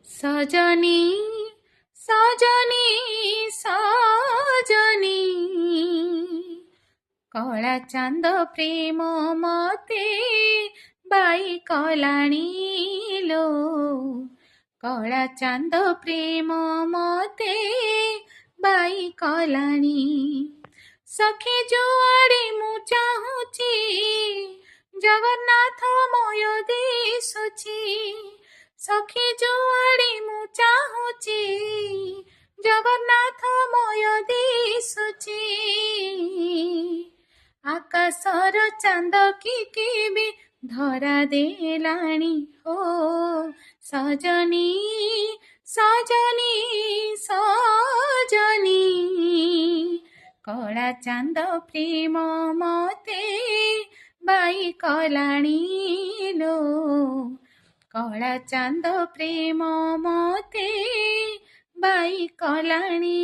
सजनी सजनी सजनी कला चांद प्रेम मते बाई कलाणी लो। कला चांद प्रेम मते बाई कलाणी। सखी जुआड़ी मु चाहुची जगन्नाथ मय दिशुची। सखी जुआड़ी मु चाहुची जगन्नाथ मय दिशुची। आकाशर चांद की भी धरा देलाणी हो। सजनी सजनी सजनी कला चांद प्रेम मते बाई कलाणी लो। कला चांद प्रेम मते बाई कलाणी।